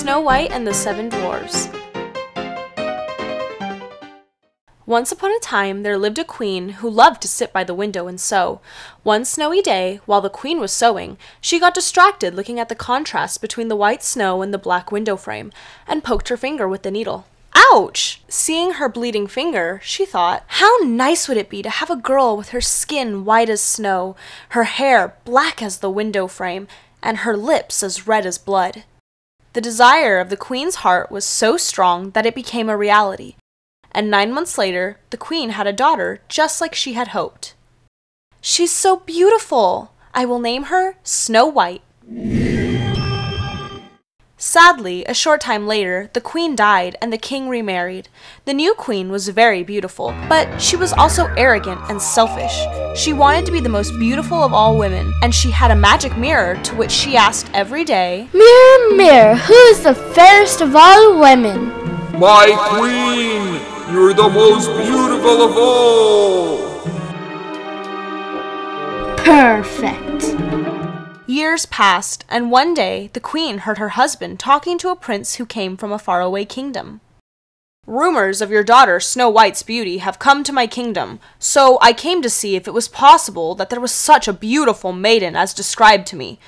Snow White and the Seven Dwarfs. Once upon a time, there lived a queen who loved to sit by the window and sew. One snowy day, while the queen was sewing, she got distracted looking at the contrast between the white snow and the black window frame, and poked her finger with the needle. Ouch! Seeing her bleeding finger, she thought, how nice would it be to have a girl with her skin white as snow, her hair black as the window frame, and her lips as red as blood. The desire of the queen's heart was so strong that it became a reality. And 9 months later, the queen had a daughter just like she had hoped. She's so beautiful! I will name her Snow White. Sadly, a short time later, the queen died and the king remarried. The new queen was very beautiful, but she was also arrogant and selfish. She wanted to be the most beautiful of all women, and she had a magic mirror to which she asked every day, "Mirror, mirror, who is the fairest of all women?" "My queen! You're the most beautiful of all!" Perfect. Years passed, and one day the queen heard her husband talking to a prince who came from a faraway kingdom. "Rumors of your daughter Snow White's beauty have come to my kingdom, so I came to see if it was possible that there was such a beautiful maiden as described to me.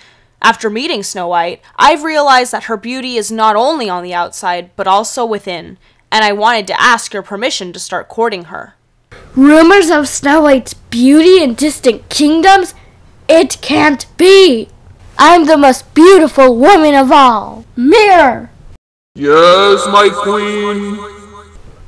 After meeting Snow White, I've realized that her beauty is not only on the outside, but also within, and I wanted to ask your permission to start courting her." Rumors of Snow White's beauty in distant kingdoms? It can't be! I'm the most beautiful woman of all! Mirror! "Yes, my queen."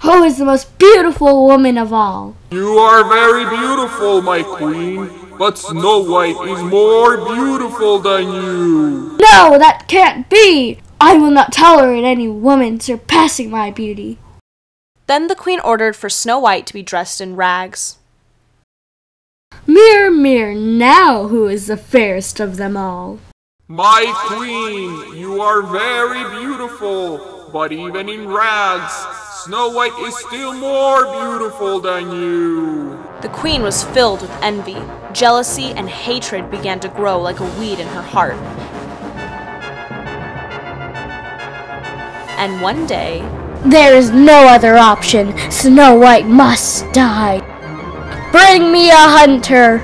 Who is the most beautiful woman of all? "You are very beautiful, my queen, but Snow White is more beautiful than you." No, that can't be! I will not tolerate any woman surpassing my beauty. Then the queen ordered for Snow White to be dressed in rags. Mirror, mirror, now who is the fairest of them all? "My queen, you are very beautiful, but even in rags, Snow White is still more beautiful than you." The queen was filled with envy. Jealousy and hatred began to grow like a weed in her heart. And one day, There is no other option. Snow White must die. Bring me a hunter.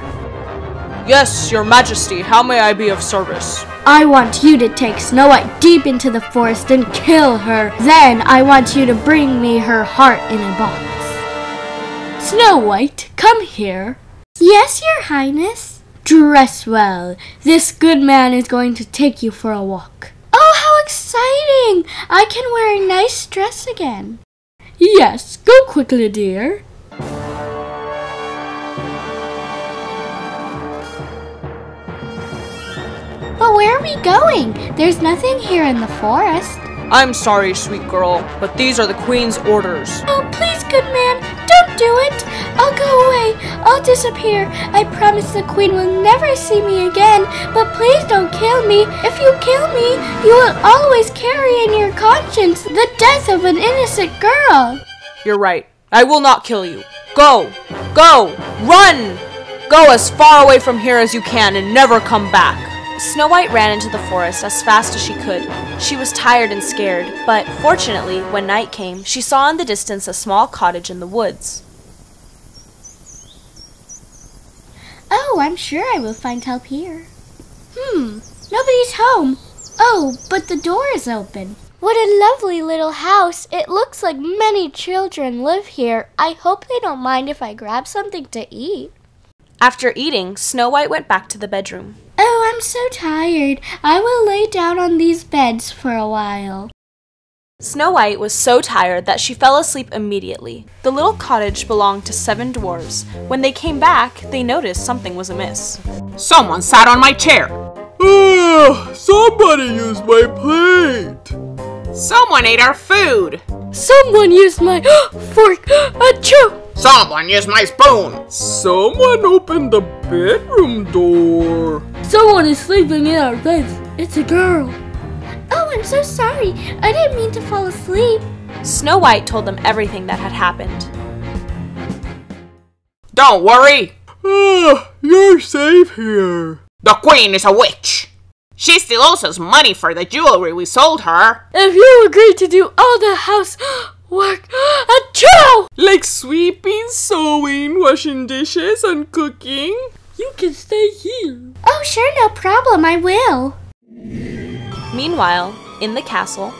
"Yes, your majesty, how may I be of service?" I want you to take Snow White deep into the forest and kill her. Then I want you to bring me her heart in a box. Snow White, come here. Yes, your highness. Dress well. This good man is going to take you for a walk. Oh, how exciting! I can wear a nice dress again. Yes, go quickly, dear. But where are we going? There's nothing here in the forest. "I'm sorry, sweet girl, but these are the queen's orders." Oh, please, good man, don't do it. I'll go away. I'll disappear. I promise the queen will never see me again, but please don't kill me. If you kill me, you will always carry in your conscience the death of an innocent girl. "You're right. I will not kill you. Go! Go! Run! Go as far away from here as you can and never come back." Snow White ran into the forest as fast as she could. She was tired and scared, but fortunately, when night came, she saw in the distance a small cottage in the woods. Oh, I'm sure I will find help here. Nobody's home. Oh, but the door is open. What a lovely little house. It looks like many children live here. I hope they don't mind if I grab something to eat. After eating, Snow White went back to the bedroom. Oh, I'm so tired. I will lay down on these beds for a while. Snow White was so tired that she fell asleep immediately. The little cottage belonged to 7 dwarves. When they came back, they noticed something was amiss. "Someone sat on my chair." Somebody used my plate. "Someone ate our food." Someone used my fork. Achoo! "Someone used my spoon." Someone opened the bedroom door. Someone is sleeping in our beds. It's a girl. Oh, I'm so sorry. I didn't mean to fall asleep. Snow White told them everything that had happened. "Don't worry. You're safe here. The queen is a witch." She still owes us money for the jewelry we sold her. If you agree to do all the house work, achoo! Like sweeping, sewing, washing dishes, and cooking? You can stay here. Oh, sure, no problem, I will. Meanwhile, in the castle,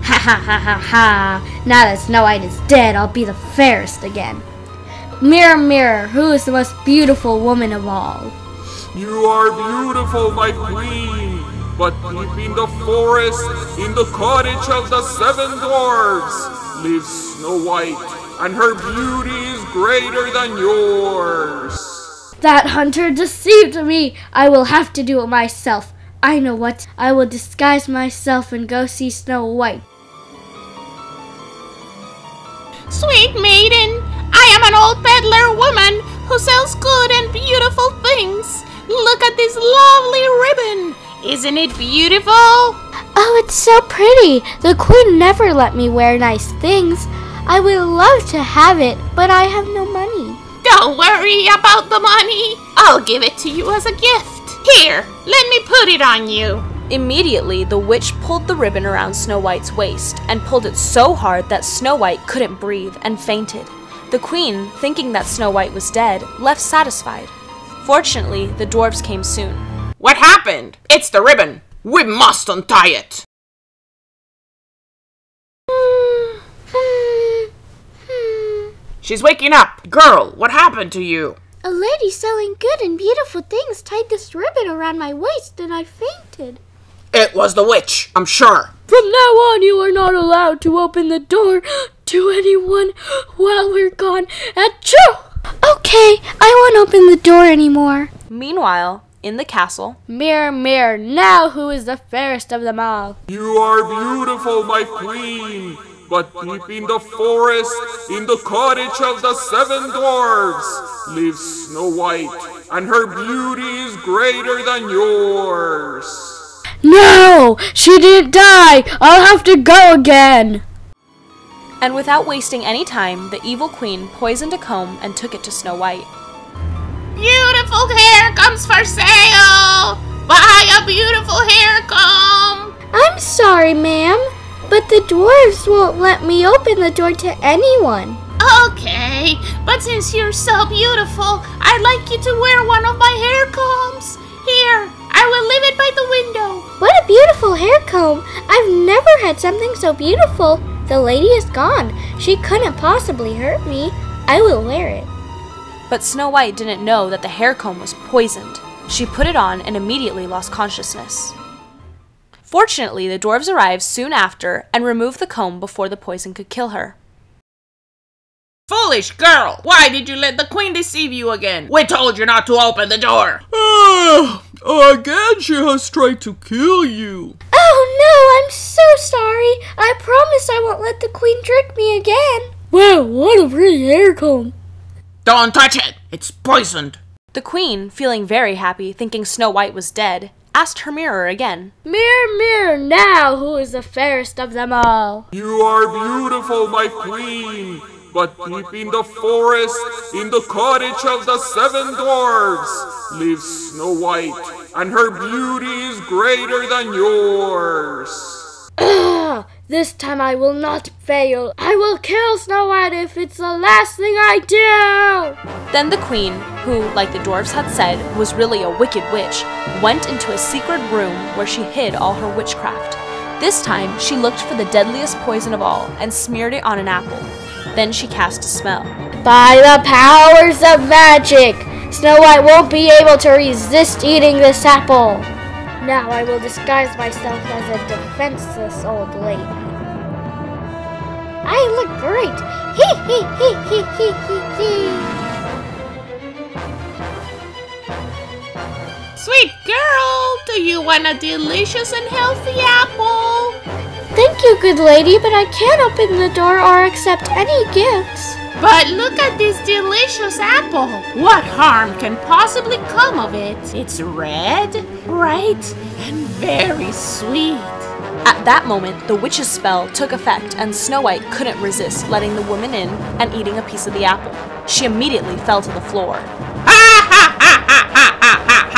Ha ha ha ha ha! Now that Snow White is dead, I'll be the fairest again. Mirror, mirror, who is the most beautiful woman of all? You are beautiful, my queen, but deep in the forest, in the cottage of the Seven Dwarfs, lives Snow White, and her beauty is greater than yours. That hunter deceived me! I will have to do it myself. I know what. I will disguise myself and go see Snow White. Sweet maiden, I am an old peddler woman who sells good and beautiful things. Look at this lovely ribbon. Isn't it beautiful? Oh, it's so pretty. The queen never let me wear nice things. I would love to have it, but I have no money. Don't worry about the money. I'll give it to you as a gift. Here, let me put it on you. immediately the witch pulled the ribbon around Snow White's waist and pulled it so hard that Snow White couldn't breathe and fainted. The queen, thinking that Snow White was dead, left satisfied. Fortunately, the dwarves came soon. What happened? It's the ribbon. We must untie it. She's waking up. Girl, what happened to you? A lady selling good and beautiful things tied this ribbon around my waist and I fainted. It was the witch, I'm sure. From now on, you are not allowed to open the door to anyone while we're gone. Achoo! Okay, I won't open the door anymore. Meanwhile, in the castle, Mirror, mirror, now who is the fairest of them all? You are beautiful, my queen, but deep in the forest, in the cottage of the Seven Dwarfs, lives Snow White, and her beauty is greater than yours. No! She didn't die! I'll have to go again! and without wasting any time, the evil queen poisoned a comb and took it to Snow White. Beautiful hair comes for sale. Buy a beautiful hair comb. I'm sorry, ma'am, but the dwarves won't let me open the door to anyone. Okay, but since you're so beautiful, I'd like you to wear one of my hair combs. Here, I will leave it by the window. What a beautiful hair comb! I've never had something so beautiful. The lady is gone. She couldn't possibly hurt me. I will wear it. But Snow White didn't know that the hair comb was poisoned. She put it on and immediately lost consciousness. Fortunately, the dwarves arrived soon after and removed the comb before the poison could kill her. Foolish girl! Why did you let the queen deceive you again? We told you not to open the door. Again she has tried to kill you. Oh no, I'm so sorry. I promise I won't let the queen trick me again. Wow, what a pretty hair comb. Don't touch it! It's poisoned. The queen, feeling very happy, thinking Snow White was dead, asked her mirror again. Mirror, mirror, now who is the fairest of them all? You are beautiful, my queen, but deep in the forest, in the cottage of the Seven Dwarfs, lives Snow White, and her beauty is greater than yours. Ugh, this time I will not fail. I will kill Snow White if it's the last thing I do. Then the queen, who, like the dwarves had said, was really a wicked witch, went into a secret room where she hid all her witchcraft. This time, she looked for the deadliest poison of all and smeared it on an apple. Then she cast a spell. By the powers of magic, Snow White won't be able to resist eating this apple. Now I will disguise myself as a defenseless old lady. I look great. Hee hee hee hee hee hee hee. Sweet girl, do you want a delicious and healthy apple? Thank you, good lady, but I can't open the door or accept any gifts. But look at this delicious apple. What harm can possibly come of it? It's red, bright, and very sweet. At that moment, the witch's spell took effect and Snow White couldn't resist letting the woman in and eating a piece of the apple. She immediately fell to the floor. Ha ha ha ha ha ha ha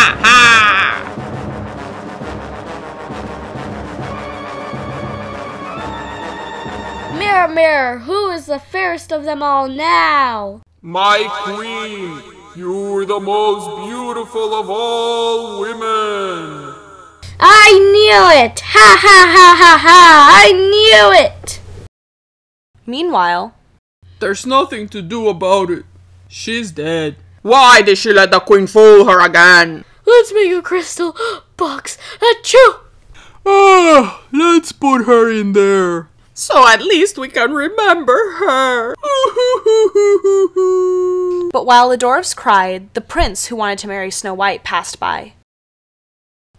mirror, who is the fairest of them all now? My queen, you're the most beautiful of all women. I knew it! Ha ha ha ha ha! I knew it! Meanwhile, There's nothing to do about it. She's dead. Why did she let the queen fool her again? Let's make a crystal box. Achoo! Let's put her in there. So at least we can remember her. but while the dwarfs cried, the prince who wanted to marry Snow White passed by.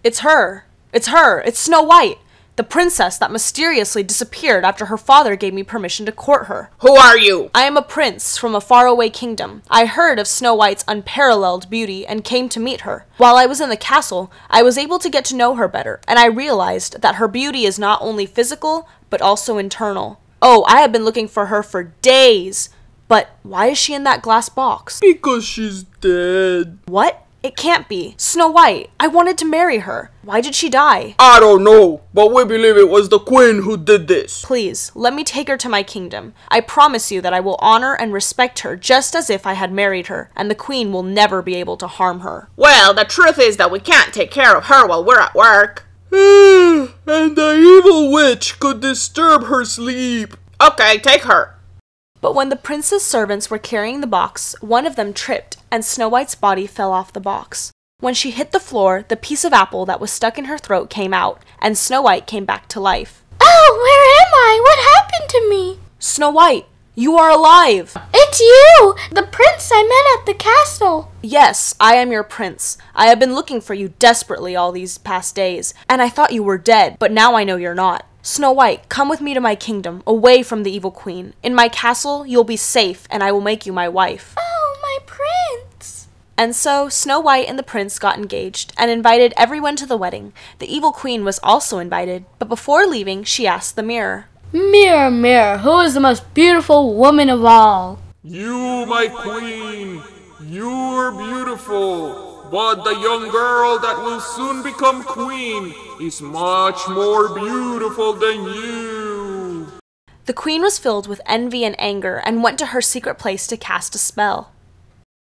It's her! It's her! It's Snow White! The princess that mysteriously disappeared after her father gave me permission to court her. Who are you? I am a prince from a faraway kingdom. I heard of Snow White's unparalleled beauty and came to meet her. While I was in the castle, I was able to get to know her better, and I realized that her beauty is not only physical, but also internal. Oh, I have been looking for her for days. But why is she in that glass box? Because she's dead. What? It can't be. Snow White. I wanted to marry her. Why did she die? I don't know, but we believe it was the queen who did this. Please, let me take her to my kingdom. I promise you that I will honor and respect her just as if I had married her, and the queen will never be able to harm her. Well, the truth is that we can't take care of her while we're at work. And the evil witch could disturb her sleep. Okay, take her. But when the prince's servants were carrying the box, one of them tripped, and Snow White's body fell off the box. When she hit the floor, the piece of apple that was stuck in her throat came out, and Snow White came back to life. Oh, where am I? What happened to me? Snow White, you are alive! It's you! The prince I met at the castle! Yes, I am your prince. I have been looking for you desperately all these past days, and I thought you were dead, but now I know you're not. Snow White, come with me to my kingdom, away from the evil queen. In my castle, you'll be safe, and I will make you my wife. Oh, my prince! And so, Snow White and the prince got engaged, and invited everyone to the wedding. The evil queen was also invited, but before leaving, she asked the mirror, Mirror, mirror, who is the most beautiful woman of all? You, my queen, you're beautiful. But the young girl that will soon become queen is much more beautiful than you. The queen was filled with envy and anger and went to her secret place to cast a spell.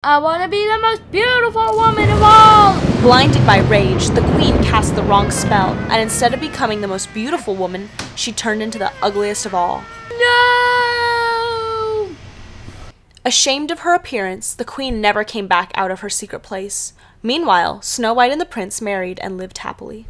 I want to be the most beautiful woman of all! Blinded by rage, the queen cast the wrong spell, and instead of becoming the most beautiful woman, she turned into the ugliest of all. No! Ashamed of her appearance, the queen never came back out of her secret place. Meanwhile, Snow White and the prince married and lived happily.